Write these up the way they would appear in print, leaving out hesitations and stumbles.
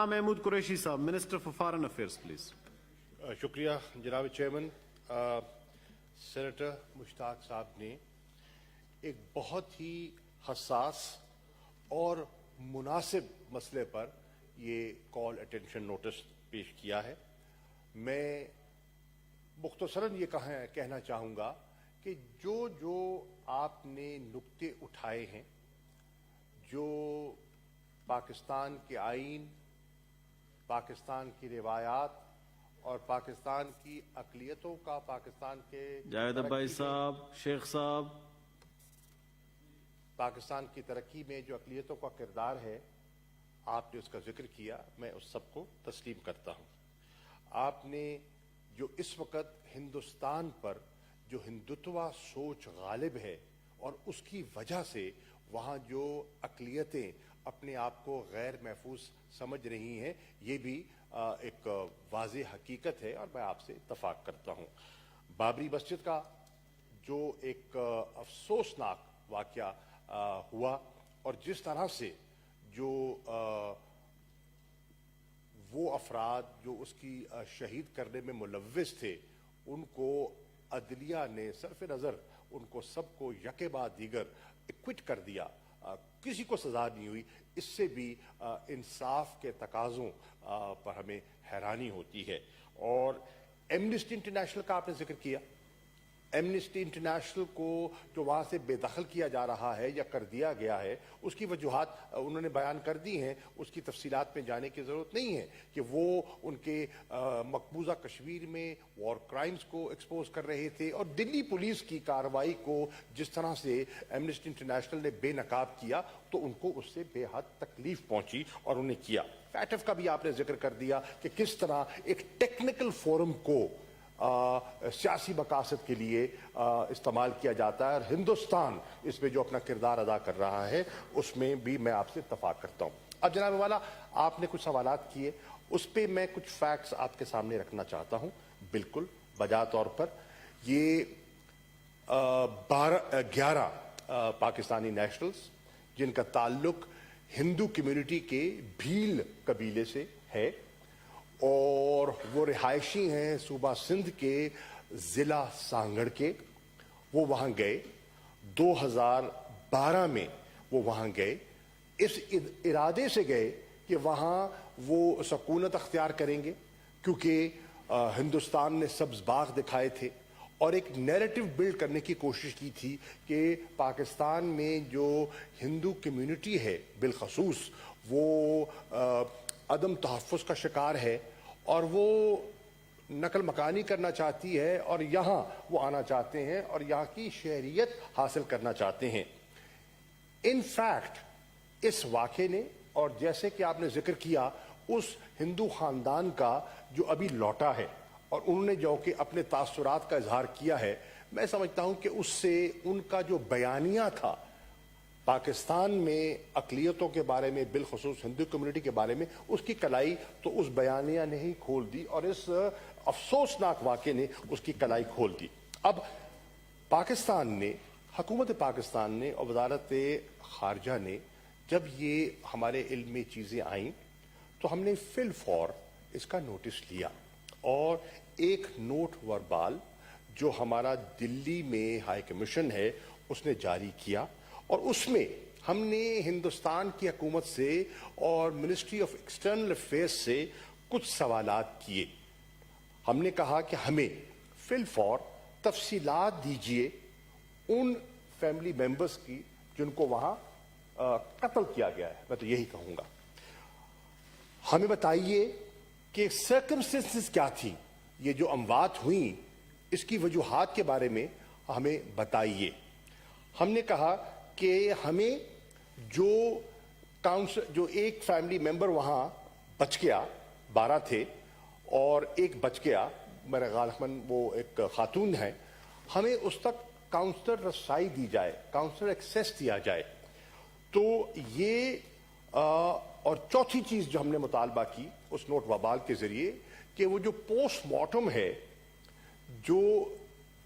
محمود قریشی صاحب, Minister for Foreign Affairs, please. شکریہ جناب چیئرمین. سینیٹر مشتاق صاحب نے ایک بہت ہی حساس اور مناسب مسئلے پر یہ کال اٹینشن نوٹس پیش کیا ہے. میں مختصراً یہ کہنا چاہوں گا کہ جو آپ نے نکتے اٹھائے ہیں, جو پاکستان کے آئین, پاکستان کی روایات اور پاکستان کی اقلیتوں کا, پاکستان کے جاوید عباسی صاحب, شیخ صاحب, پاکستان کی ترقی میں جو اقلیتوں کا کردار ہے, آپ نے اس کا ذکر کیا, میں اس سب کو تسلیم کرتا ہوں. آپ نے جو اس وقت ہندوستان پر جو ہندوتوا سوچ غالب ہے اور اس کی وجہ سے وہاں جو اقلیتیں اپنے آپ کو غیر محفوظ سمجھ رہی ہیں, یہ بھی ایک واضح حقیقت ہے اور میں آپ سے اتفاق کرتا ہوں. بابری مسجد کا جو ایک افسوسناک واقعہ ہوا اور جس طرح سے جو وہ افراد جو اس کی شہید کرنے میں ملوث تھے, ان کو عدلیہ نے صرف نظر ان کو سب کو یکے بعد دیگر ایکوٹ کر دیا, کسی کو سزا نہیں ہوئی, اس سے بھی انصاف کے تقاضوں پر ہمیں حیرانی ہوتی ہے. اور ایمنسٹی انٹرنیشنل کا آپ نے ذکر کیا. ایمنسٹی انٹرنیشنل کو جو وہاں سے بے دخل کیا جا رہا ہے یا کر دیا گیا ہے, اس کی وجوہات انہوں نے بیان کر دی ہیں, اس کی تفصیلات میں جانے کی ضرورت نہیں ہے کہ وہ ان کے مقبوضہ کشمیر میں وار کرائمز کو ایکسپوز کر رہے تھے, اور دلی پولیس کی کارروائی کو جس طرح سے ایمنسٹی انٹرنیشنل نے بے نقاب کیا تو ان کو اس سے بے حد تکلیف پہنچی اور انہیں کیا. فیٹف کا بھی آپ نے ذکر کر دیا کہ کس طرح ایک ٹیکنیکل فورم کو سیاسی مقاصد کے لیے استعمال کیا جاتا ہے, اور ہندوستان اس میں جو اپنا کردار ادا کر رہا ہے اس میں بھی میں آپ سے اتفاق کرتا ہوں. اب جناب والا, آپ نے کچھ سوالات کیے, اس پہ میں کچھ فیکٹس آپ کے سامنے رکھنا چاہتا ہوں. بالکل بجا طور پر یہ 11 پاکستانی نیشنلز جن کا تعلق ہندو کمیونٹی کے بھیل قبیلے سے ہے, اور وہ رہائشی ہیں صوبہ سندھ کے ضلع سانگڑ کے, وہ وہاں گئے 2012 میں. وہ وہاں گئے اس ارادے سے گئے کہ وہاں وہ سکونت اختیار کریں گے, کیونکہ ہندوستان نے سبز باغ دکھائے تھے اور ایک نیریٹو بلڈ کرنے کی کوشش کی تھی کہ پاکستان میں جو ہندو کمیونٹی ہے بالخصوص وہ عدم تحفظ کا شکار ہے, اور وہ نقل مکانی کرنا چاہتی ہے اور یہاں وہ آنا چاہتے ہیں اور یہاں کی شہریت حاصل کرنا چاہتے ہیں. ان فیکٹ اس واقعے نے, اور جیسے کہ آپ نے ذکر کیا اس ہندو خاندان کا جو ابھی لوٹا ہے اور انہوں نے جو کہ اپنے تاثرات کا اظہار کیا ہے, میں سمجھتا ہوں کہ اس سے ان کا جو بیانیہ تھا پاکستان میں اقلیتوں کے بارے میں, بالخصوص ہندو کمیونٹی کے بارے میں, اس کی کلائی تو اس بیانیہ نے ہی کھول دی اور اس افسوسناک واقعے نے اس کی کلائی کھول دی. اب پاکستان نے, حکومت پاکستان نے اور وزارت خارجہ نے جب یہ ہمارے علم میں چیزیں آئیں تو ہم نے فی الفور اس کا نوٹس لیا اور ایک نوٹ وربال جو ہمارا دلی میں ہائی کمیشن ہے اس نے جاری کیا, اور اس میں ہم نے ہندوستان کی حکومت سے اور منسٹری آف ایکسٹرنل افیئرس سے کچھ سوالات کیے. ہم نے کہا کہ ہمیں فی الفور تفصیلات دیجئے ان فیملی ممبرز کی جن کو وہاں قتل کیا گیا ہے. میں تو یہی کہوں گا, ہمیں بتائیے کہ سرکمسٹنسز کیا تھی, یہ جو اموات ہوئیں اس کی وجوہات کے بارے میں ہمیں بتائیے. ہم نے کہا کہ ہمیں جو ایک فیملی ممبر وہاں بچ گیا, 12 تھے اور ایک بچ گیا, میرا غالباً وہ ایک خاتون ہے, ہمیں اس تک کاؤنسلر رسائی دی جائے, کاؤنسلر ایکسیس دیا جائے. تو یہ اور چوتھی چیز جو ہم نے مطالبہ کی اس نوٹ وبال کے ذریعے کہ وہ جو پوسٹ مارٹم ہے جو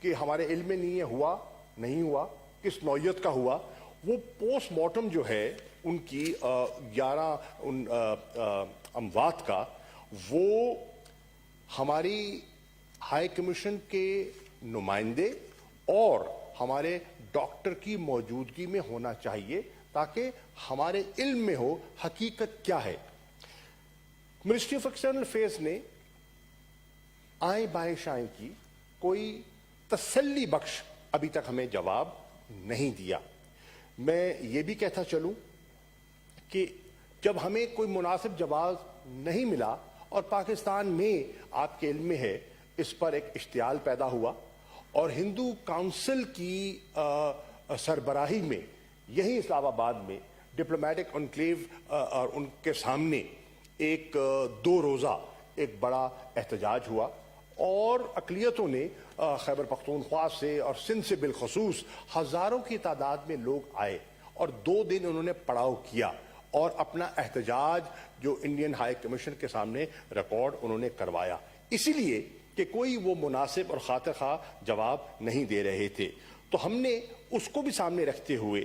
کہ ہمارے علم میں نہیں ہوا کس نوعیت کا ہوا, وہ پوسٹ مارٹم جو ہے ان کی 11 اموات کا وہ ہماری ہائی کمیشن کے نمائندے اور ہمارے ڈاکٹر کی موجودگی میں ہونا چاہیے تاکہ ہمارے علم میں ہو حقیقت کیا ہے. منسٹری آف ایکسٹرنل افیئرز نے آئیں بائیں شائیں کی کوئی تسلی بخش ابھی تک ہمیں جواب نہیں دیا. میں یہ بھی کہتا چلوں کہ جب ہمیں کوئی مناسب جواب نہیں ملا اور پاکستان میں آپ کے علم میں ہے اس پر ایک اشتعال پیدا ہوا اور ہندو کونسل کی سربراہی میں یہی اسلام آباد میں ڈپلومیٹک انکلیو اور ان کے سامنے ایک 2 روزہ ایک بڑا احتجاج ہوا اور اقلیتوں نے خیبر پختونخوا سے اور سندھ سے بالخصوص ہزاروں کی تعداد میں لوگ آئے اور 2 دن انہوں نے پڑاؤ کیا اور اپنا احتجاج جو انڈین ہائی کمیشن کے سامنے ریکارڈ انہوں نے کروایا، اسی لیے کہ کوئی وہ مناسب اور خاطر خواہ جواب نہیں دے رہے تھے. تو ہم نے اس کو بھی سامنے رکھتے ہوئے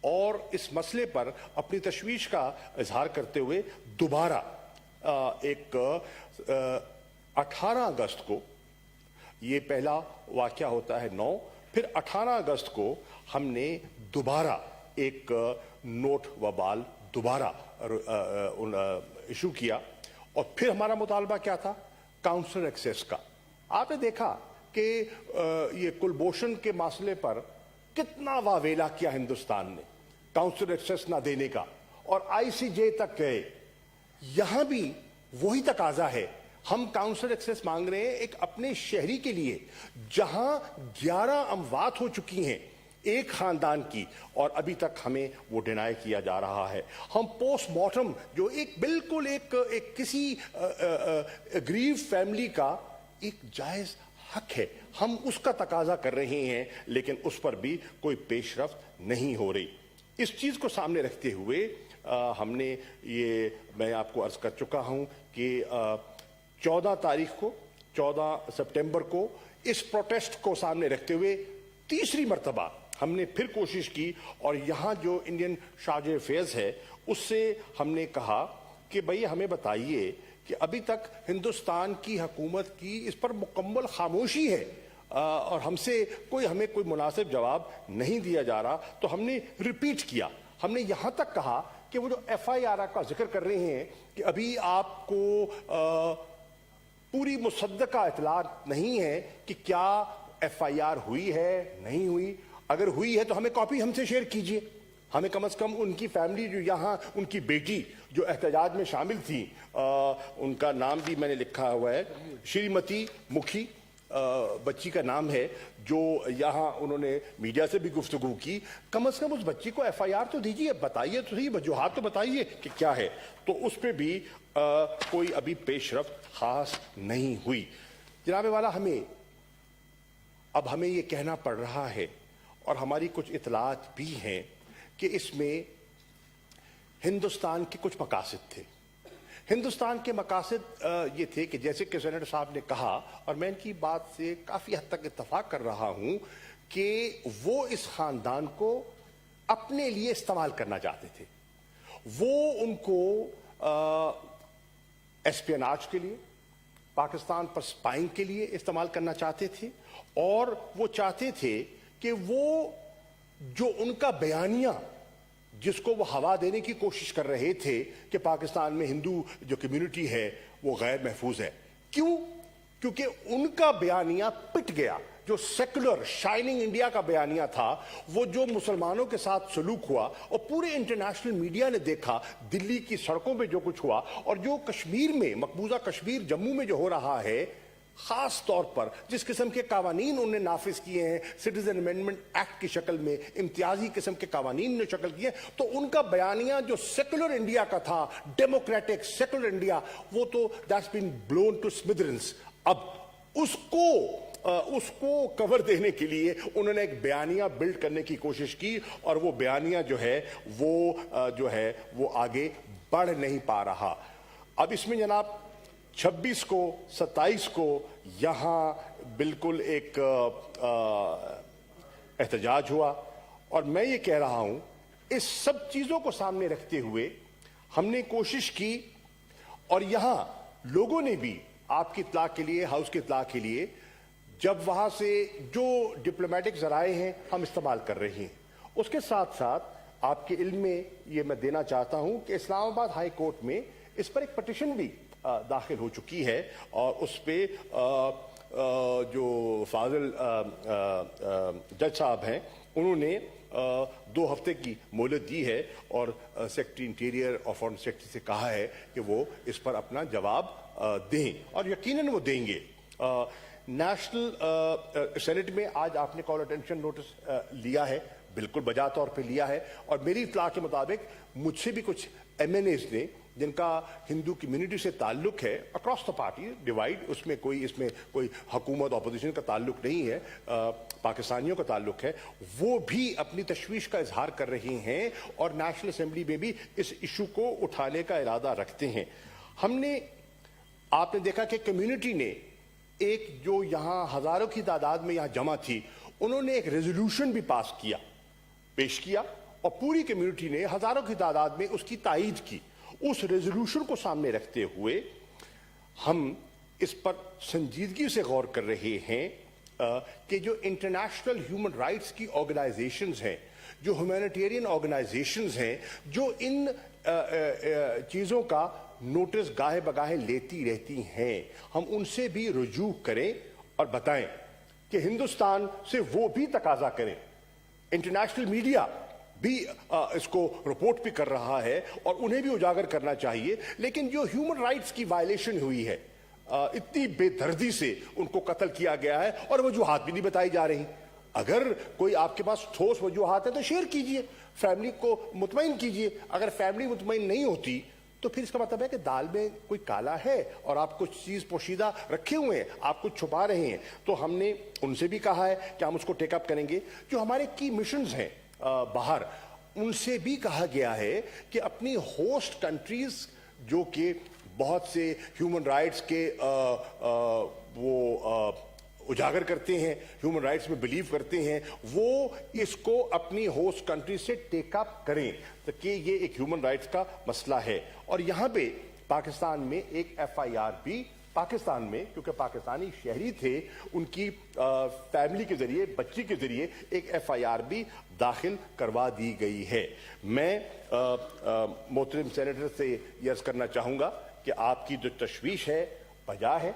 اور اس مسئلے پر اپنی تشویش کا اظہار کرتے ہوئے دوبارہ ایک 18 اگست کو، یہ پہلا واقعہ ہوتا ہے 9، پھر 18 اگست کو ہم نے دوبارہ ایک نوٹ وبال دوبارہ ایشو کیا اور پھر ہمارا مطالبہ کیا تھا؟ کاؤنسلر ایکسیس کا. آپ نے دیکھا کہ یہ کلبھوشن کے مسئلے پر کتنا واویلا کیا ہندوستان نے کاؤنسلر ایکسیس نہ دینے کا اور آئی سی جے تک گئے. یہاں بھی وہی تقاضا ہے، ہم کاؤنسلر ایکسیس مانگ رہے ہیں ایک اپنے شہری کے لیے جہاں 11 اموات ہو چکی ہیں ایک خاندان کی اور ابھی تک ہمیں وہ ڈینائی کیا جا رہا ہے. ہم پوسٹ مارٹم جو ایک بالکل ایک کسی اگریو فیملی کا ایک جائز حق ہے، ہم اس کا تقاضا کر رہے ہیں لیکن اس پر بھی کوئی پیش رفت نہیں ہو رہی. اس چیز کو سامنے رکھتے ہوئے ہم نے یہ میں آپ کو عرض کر چکا ہوں کہ 14 سپٹمبر کو اس پروٹیسٹ کو سامنے رکھتے ہوئے تیسری مرتبہ ہم نے پھر کوشش کی اور یہاں جو انڈین شارجہ افیئرز ہے اس سے ہم نے کہا کہ بھئی ہمیں بتائیے کہ ابھی تک ہندوستان کی حکومت کی اس پر مکمل خاموشی ہے اور ہمیں کوئی مناسب جواب نہیں دیا جا رہا. تو ہم نے ریپیٹ کیا، ہم نے یہاں تک کہا کہ وہ جو ایف آئی آر کا ذکر کر رہے ہیں کہ ابھی آپ کو پوری مصدقہ اطلاع نہیں ہے کہ کیا ایف آئی آر ہوئی ہے نہیں ہوئی. اگر ہوئی ہے تو ہمیں کاپی ہم سے شیئر کیجئے. ہمیں کم از کم ان کی فیملی جو یہاں ان کی بیٹی جو احتجاج میں شامل تھی، ان کا نام بھی میں نے لکھا ہوا ہے، شریمتی مکھی بچی کا نام ہے، جو یہاں انہوں نے میڈیا سے بھی گفتگو کی، کم از کم اس بچی کو ایف آئی آر تو دیجیے، بتائیے تو صحیح، وجوہات تو بتائیے کہ کیا ہے. تو اس پہ بھی کوئی ابھی پیش رفت خاص نہیں ہوئی. جناب والا اب ہمیں یہ کہنا پڑ رہا ہے اور ہماری کچھ اطلاعات بھی ہیں کہ اس میں ہندوستان کے کچھ مقاصد تھے. ہندوستان کے مقاصد یہ تھے کہ جیسے کہ سینیٹر صاحب نے کہا اور میں ان کی بات سے کافی حد تک اتفاق کر رہا ہوں کہ وہ اس خاندان کو اپنے لیے استعمال کرنا چاہتے تھے. وہ ان کو ایسپیناج کے لیے، پاکستان پر سپائنگ کے لیے استعمال کرنا چاہتے تھے اور وہ چاہتے تھے کہ وہ جو ان کا بیانیہ جس کو وہ ہوا دینے کی کوشش کر رہے تھے کہ پاکستان میں ہندو جو کمیونٹی ہے وہ غیر محفوظ ہے. کیوں؟ کیونکہ ان کا بیانیہ پٹ گیا. جو سیکولر شائننگ انڈیا کا بیانیہ تھا، وہ جو مسلمانوں کے ساتھ سلوک ہوا اور پورے انٹرنیشنل میڈیا نے دیکھا دلی کی سڑکوں پہ جو کچھ ہوا اور جو کشمیر میں مقبوضہ کشمیر جموں میں جو ہو رہا ہے، خاص طور پر جس قسم کے قوانین انہوں نے نافذ کیے ہیں سٹیزن امینڈمنٹ ایکٹ کی شکل میں، امتیازی قسم کے قوانین نے شکل کیے، تو ان کا بیانیہ جو سیکولر انڈیا کا تھا، ڈیموکریٹک سیکولر انڈیا، وہ تو دیٹس بین بلون ٹو سمدرنس. اب اس کو کور دینے کے لیے انہوں نے ایک بیانیہ بلڈ کرنے کی کوشش کی اور وہ بیانیہ جو ہے وہ آگے بڑھ نہیں پا رہا. اب اس میں جناب 26 کو 27 کو یہاں بالکل ایک احتجاج ہوا اور میں یہ کہہ رہا ہوں اس سب چیزوں کو سامنے رکھتے ہوئے ہم نے کوشش کی اور یہاں لوگوں نے بھی آپ کی اطلاع کے لیے, ہاؤس کی اطلاع کے لیے, جب وہاں سے جو ڈپلومیٹک ذرائع ہیں ہم استعمال کر رہے ہیں, اس کے ساتھ ساتھ آپ کے علم میں یہ میں دینا چاہتا ہوں کہ اسلام آباد ہائی کورٹ میں اس پر ایک پٹیشن بھی داخل ہو چکی ہے, اور اس پہ جو فاضل جج صاحب ہیں انہوں نے 2 ہفتے کی مہلت دی ہے, اور سیکرٹری انٹیریئر اور فارن سیکرٹری سے کہا ہے کہ وہ اس پر اپنا جواب دیں, اور یقیناً وہ دیں گے. نیشنل سینٹ میں آج آپ نے کال اٹینشن نوٹس لیا ہے, بالکل بجا طور پہ لیا ہے, اور میری اطلاع کے مطابق مجھ سے بھی کچھ ایم این ایز نے جن کا ہندو کمیونٹی سے تعلق ہے, اکراس دا پارٹی ڈیوائڈ, اس میں کوئی حکومت اپوزیشن کا تعلق نہیں ہے, پاکستانیوں کا تعلق ہے, وہ بھی اپنی تشویش کا اظہار کر رہے ہیں اور نیشنل اسمبلی میں بھی اس ایشو کو اٹھانے کا ارادہ رکھتے ہیں. آپ نے دیکھا کہ کمیونٹی نے ایک جو یہاں ہزاروں کی تعداد میں یہاں جمع تھی, انہوں نے ایک ریزولوشن بھی پیش کیا, اور پوری کمیونٹی نے ہزاروں کی تعداد میں اس کی تائید کی. اس ریزولوشن کو سامنے رکھتے ہوئے ہم اس پر سنجیدگی سے غور کر رہے ہیں کہ جو انٹرنیشنل ہیومن رائٹس کی آرگنائزیشنز ہیں, جو ہیومینیٹیرین آرگنائزیشنز ہیں, جو ان چیزوں کا نوٹس گاہے بگاہے لیتی رہتی ہیں, ہم ان سے بھی رجوع کریں اور بتائیں کہ ہندوستان سے وہ بھی تقاضا کریں. انٹرنیشنل میڈیا بھی اس کو رپورٹ بھی کر رہا ہے اور انہیں بھی اجاگر کرنا چاہیے, لیکن جو ہیومن رائٹس کی وائلیشن ہوئی ہے, اتنی بے دردی سے ان کو قتل کیا گیا ہے, اور وجوہات بھی نہیں بتائی جا رہی. اگر کوئی آپ کے پاس ٹھوس وجوہات ہیں تو شیئر کیجئے, فیملی کو مطمئن کیجئے. اگر فیملی مطمئن نہیں ہوتی تو پھر اس کا مطلب ہے کہ دال میں کوئی کالا ہے اور آپ کچھ چیز پوشیدہ رکھے ہوئے ہیں, آپ کچھ چھپا رہے ہیں. تو ہم نے ان سے بھی کہا ہے کہ ہم اس کو ٹیک اپ کریں گے. جو ہمارے کی مشنز ہیں باہر, ان سے بھی کہا گیا ہے کہ اپنی ہوسٹ کنٹریز جو کہ بہت سے ہیومن رائٹس کے وہ اجاگر کرتے ہیں, ہیومن رائٹس میں بلیو کرتے ہیں, وہ اس کو اپنی ہوسٹ کنٹری سے ٹیک اپ کریں کہ یہ ایک ہیومن رائٹس کا مسئلہ ہے. اور یہاں پہ پاکستان میں ایک ایف آئی آر بھی پاکستان میں, کیونکہ پاکستانی شہری تھے, ان کی فیملی کے ذریعے, بچی کے ذریعے ایک ایف آئی آر بھی داخل کروا دی گئی ہے. میں محترم سینیٹر سے یہ عرض کرنا چاہوں گا کہ آپ کی جو تشویش ہے بجا ہے,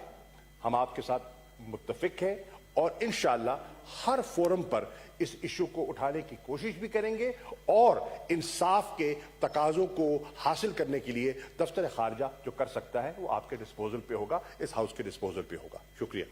ہم آپ کے ساتھ متفق ہیں, اور انشاءاللہ ہر فورم پر اس ایشو کو اٹھانے کی کوشش بھی کریں گے, اور انصاف کے تقاضوں کو حاصل کرنے کے لیے دفتر خارجہ جو کر سکتا ہے وہ آپ کے ڈسپوزل پہ ہوگا, اس ہاؤس کے ڈسپوزل پہ ہوگا. شکریہ.